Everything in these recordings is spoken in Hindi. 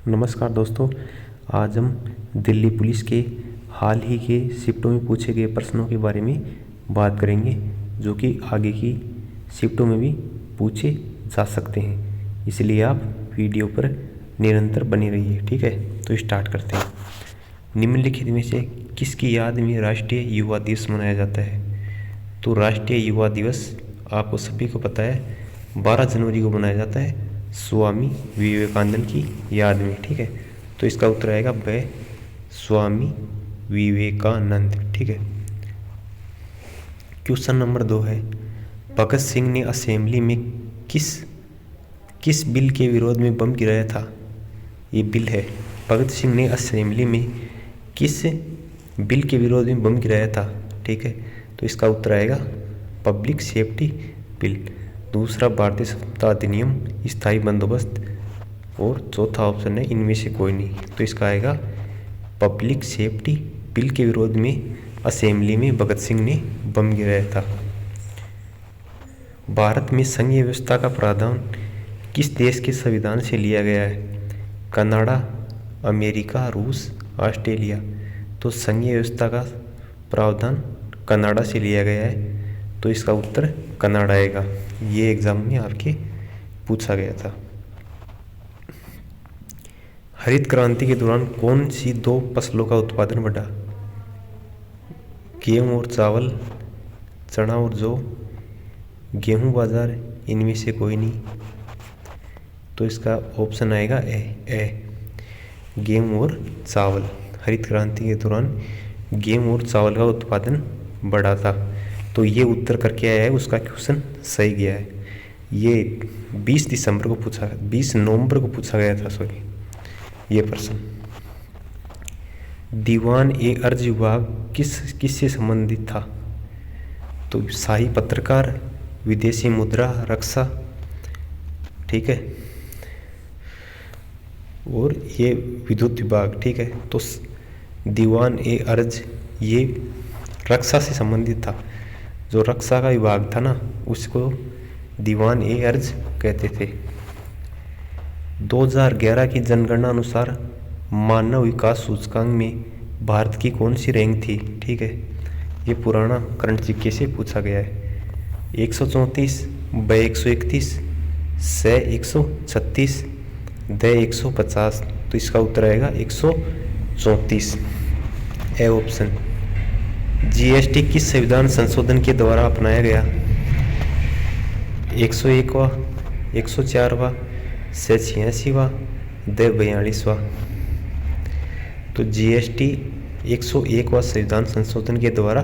नमस्कार दोस्तों, आज हम दिल्ली पुलिस के हाल ही के शिफ्टों में पूछे गए प्रश्नों के बारे में बात करेंगे, जो कि आगे की शिफ्टों में भी पूछे जा सकते हैं। इसलिए आप वीडियो पर निरंतर बने रहिए। ठीक है, तो स्टार्ट करते हैं। निम्नलिखित में से किसकी याद में राष्ट्रीय युवा दिवस मनाया जाता है? तो राष्ट्रीय युवा दिवस आपको सभी को पता है 12 जनवरी को मनाया जाता है, स्वामी विवेकानंद की याद में। ठीक है, तो इसका उत्तर आएगा व स्वामी विवेकानंद। ठीक है। क्वेश्चन नंबर 2 है, भगत सिंह ने असेंबली में किस बिल के विरोध में बम गिराया था? ये बिल है, भगत सिंह ने असेंबली में किस बिल के विरोध में बम गिराया था? ठीक है, तो इसका उत्तर आएगा पब्लिक सेफ्टी बिल। दूसरा भारतीय संविधान अधिनियम, स्थायी बंदोबस्त, और चौथा ऑप्शन है इनमें से कोई नहीं। तो इसका आएगा पब्लिक सेफ्टी बिल के विरोध में असेंबली में भगत सिंह ने बम गिराया था। भारत में संघीय व्यवस्था का प्रावधान किस देश के संविधान से लिया गया है? कनाडा, अमेरिका, रूस, ऑस्ट्रेलिया। तो संघीय व्यवस्था का प्रावधान कनाडा से लिया गया है, तो इसका उत्तर कनाडा आएगा। ये एग्जाम में आपके पूछा गया था। हरित क्रांति के दौरान कौन सी 2 फसलों का उत्पादन बढ़ा? गेहूं और चावल, चना और जौ, गेहूं बाजार, इनमें से कोई नहीं। तो इसका ऑप्शन आएगा ए, गेहूं और चावल। हरित क्रांति के दौरान गेहूं और चावल का उत्पादन बढ़ा था। तो ये उत्तर करके आया है, उसका क्वेश्चन सही गया है। ये 20 नवंबर को पूछा गया था, ये प्रश्न। दीवान ए अर्ज विभाग किससे संबंधित था? तो शाही पत्रकार, विदेशी मुद्रा, रक्षा। ठीक है, और ये विद्युत विभाग। ठीक है, तो दीवान ए अर्ज ये रक्षा से संबंधित था। जो रक्षा का विभाग था ना, उसको दीवान ए अर्ज कहते थे। 2011 की जनगणना अनुसार मानव विकास सूचकांक में भारत की कौन सी रैंक थी? ठीक है, ये पुराना करंट जीके से पूछा गया है। 134, ब 131, स 136, द 150। तो इसका उत्तर आएगा 134, ए ऑप्शन। जीएसटी किस संविधान संशोधन के द्वारा अपनाया गया? 101वां, 104वां, से 86वां, द 42वां। तो जीएसटी 101वां संविधान संशोधन के द्वारा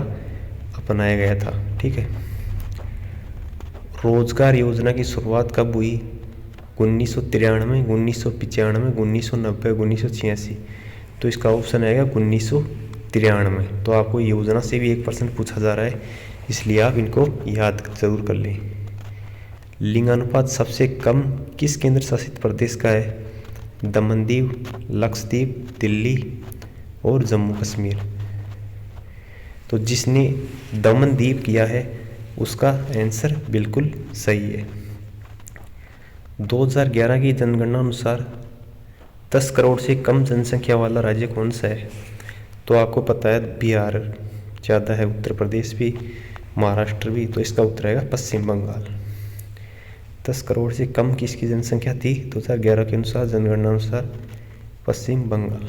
अपनाया गया था। ठीक है। रोजगार योजना की शुरुआत कब हुई? 1993, 1995, 1990, 1986। तो इसका ऑप्शन आएगा 1993। तो आपको योजना से भी 1% पूछा जा रहा है, इसलिए आप इनको याद जरूर कर लें। लिंगानुपात सबसे कम किस केंद्र शासित प्रदेश का है? दमन-दीव, लक्षद्वीप, दिल्ली और जम्मू कश्मीर। तो जिसने दमन-दीव किया है उसका आंसर बिल्कुल सही है। 2011 की जनगणना अनुसार 10 करोड़ से कम जनसंख्या वाला राज्य कौन सा है? तो आपको पता है बिहार ज़्यादा है, उत्तर प्रदेश भी, महाराष्ट्र भी। तो इसका उत्तर आएगा पश्चिम बंगाल। 10 करोड़ से कम किसकी जनसंख्या थी 2011 के अनुसार, जनगणना अनुसार? पश्चिम बंगाल।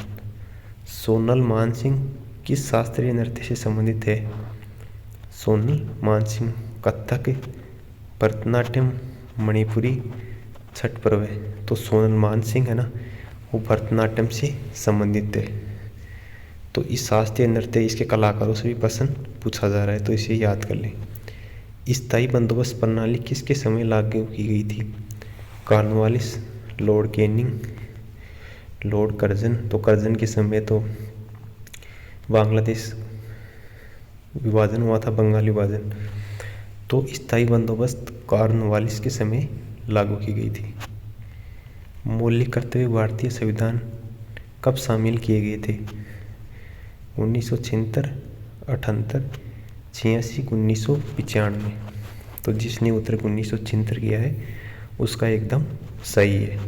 सोनल मानसिंह किस शास्त्रीय नृत्य से संबंधित है? सोनल मानसिंह कथक, भरतनाट्यम, मणिपुरी, छठ पर्व है। तो सोनल मानसिंह है ना, वो भरतनाट्यम से संबंधित है। तो इस शास्त्रीय नृत्य, इसके कलाकारों से भी प्रश्न पूछा जा रहा है, तो इसे याद कर लें। स्थायी बंदोबस्त प्रणाली किसके समय लागू की गई थी? Cornwallis, Lord Canning, Lord Curzon. तो कर्जन के समय तो बांग्लादेश विभाजन हुआ था, बंगाल विभाजन। तो स्थायी बंदोबस्त कॉर्नवालिस के समय लागू की गई थी। मौलिक कर्तव्य भारतीय संविधान कब शामिल किए गए थे? 1976, 78, 86, 1995। तो जिसने उत्तर 1976 किया है उसका एकदम सही है।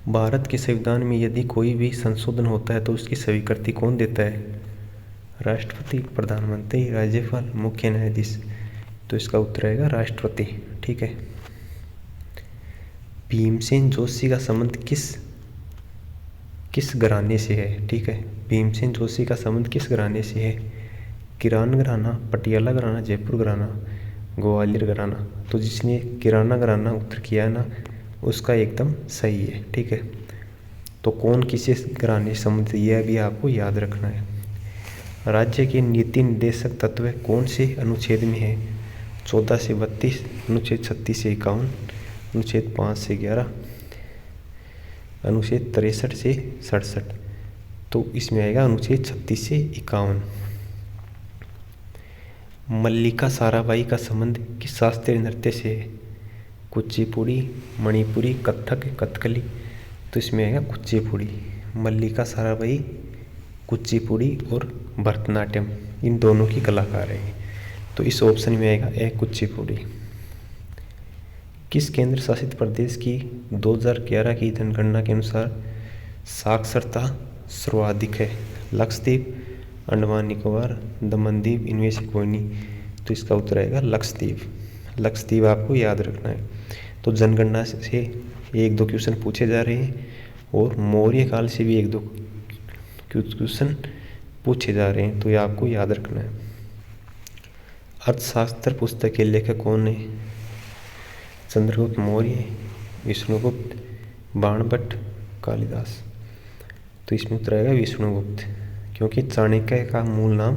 भारत के संविधान में यदि कोई भी संशोधन होता है तो उसकी स्वीकृति कौन देता है? राष्ट्रपति, प्रधानमंत्री, राज्यपाल, मुख्य न्यायाधीश। तो इसका उत्तर आएगा राष्ट्रपति। ठीक है। भीमसेन जोशी का संबंध किस घराने से है? ठीक है। भीमसेन जोशी का संबंध किस घराने से है? किरान घराना, पटियाला घराना, जयपुर घराना, ग्वालियर घराना। तो जिसने किराना घराना उत्तर किया है ना, उसका एकदम सही है। ठीक है। तो कौन किसी घराने से संबंधित, यह भी आपको याद रखना है। राज्य के नीति निर्देशक तत्व कौन से अनुच्छेद में है? 14 से 32, अनुच्छेद 36 से 51, अनुच्छेद 5 से 11, अनुच्छेद 63 से 67। तो इसमें आएगा अनुच्छेद 36 से 51। मल्लिका साराभाई का संबंध किस शास्त्रीय नृत्य से है? कुचिपुड़ी, मणिपुरी, कथक, कथकली। तो इसमें आएगा कुचिपुड़ी। मल्लिका साराभाई कुचिपुड़ी और भरतनाट्यम, इन दोनों की कलाकार है। तो इस ऑप्शन में आएगा ए कुचिपुड़ी। किस केंद्र शासित प्रदेश की 2011 की जनगणना के अनुसार साक्षरता सर्वाधिक है? लक्षद्वीप, अंडमान निकोबार, दमन दीव, इनमें से कोई नहीं। तो इसका उत्तर आएगा लक्षद्वीप। लक्षद्वीप आपको याद रखना है। तो जनगणना से 1-2 क्वेश्चन पूछे जा रहे हैं और मौर्य काल से भी 1-2 क्वेश्चन पूछे जा रहे हैं, तो ये आपको याद रखना है। अर्थशास्त्र पुस्तक के लेखक कौन है? चंद्रगुप्त मौर्य, विष्णुगुप्त, बाणभट्ट, कालिदास। तो इसमें उत्तर आएगा विष्णुगुप्त, क्योंकि चाणक्य का मूल नाम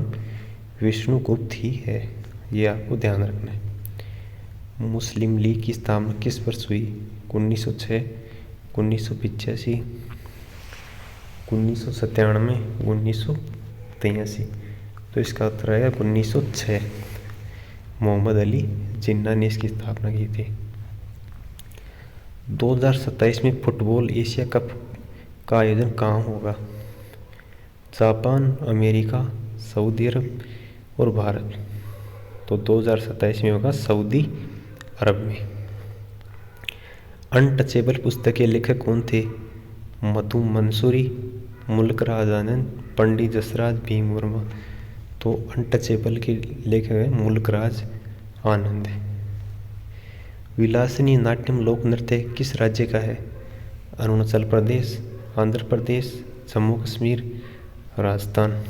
विष्णुगुप्त ही है। ये आपको ध्यान रखना है। मुस्लिम लीग की स्थापना किस वर्ष हुई? 1906, 1985, 1997, 1983। तो इसका उत्तर आएगा 1906। मोहम्मद अली जिन्ना ने इसकी स्थापना की थी। 2027 में फुटबॉल एशिया कप का आयोजन कहाँ होगा? जापान, अमेरिका, सऊदी अरब और भारत। तो 2027 में होगा सऊदी अरब में। अनटचेबल पुस्तक के लेखक कौन थे? मधु मंसूरी, मुल्क राज आनंद, पंडित जसराज, भीम वर्मा। तो अनटचेबल के लेखक है मुल्क राज आनंद। विलासिनी नाट्यम लोक नृत्य किस राज्य का है? अरुणाचल प्रदेश, आंध्र प्रदेश, जम्मू कश्मीर, राजस्थान।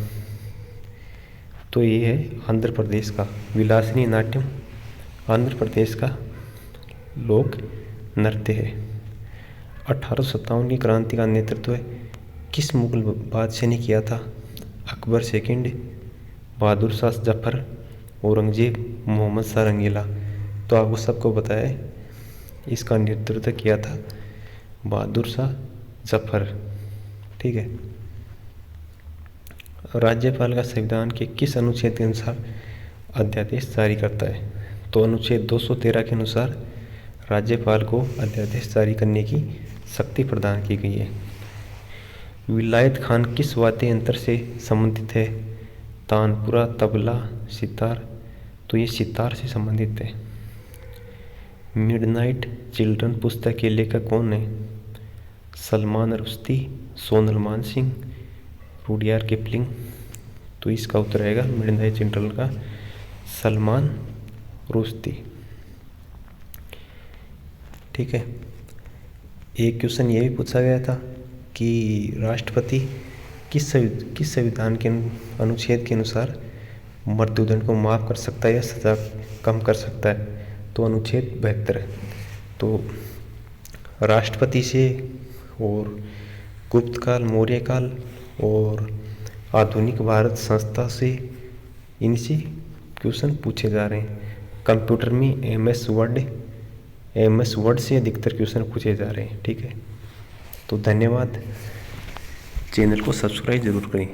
तो ये है आंध्र प्रदेश का। विलासिनी नाट्यम आंध्र प्रदेश का लोक नृत्य है। 1857 की क्रांति का नेतृत्व किस मुगल बादशाह ने किया था? अकबर सेकंड, बहादुर शाह जफर, औरंगजेब, मोहम्मद शाह रंगीला। तो आपको सबको पता है इसका नेतृत्व किया था बहादुर शाह जफर। ठीक है। राज्यपाल का संविधान के किस अनुच्छेद के अनुसार अध्यादेश जारी करता है? तो अनुच्छेद 213 के अनुसार राज्यपाल को अध्यादेश जारी करने की शक्ति प्रदान की गई है। विलायत खान किस वाद्य यंत्र से संबंधित है? तानपुरा, तबला, सितार। तो ये सितार से संबंधित है। मिडनाइट चिल्ड्रन पुस्तक के लेखक कौन है? Salman Rushdie, Sonal Mansingh, Rudyard Kipling. तो इसका उत्तर आएगा मिडनाइट चिल्ड्रन का सलमान रुश्दी। ठीक है। एक क्वेश्चन ये भी पूछा गया था कि राष्ट्रपति किस संविधान के अनुच्छेद के अनुसार मृत्युदंड को माफ़ कर सकता है या सज़ा कम कर सकता है? तो अनुच्छेद 72। तो राष्ट्रपति से और गुप्त काल, मौर्य काल और आधुनिक भारत संस्था से इनसे क्वेश्चन पूछे जा रहे हैं। कंप्यूटर में एमएस वर्ड से अधिकतर क्वेश्चन पूछे जा रहे हैं। ठीक है। तो धन्यवाद। चैनल को सब्सक्राइब जरूर करें।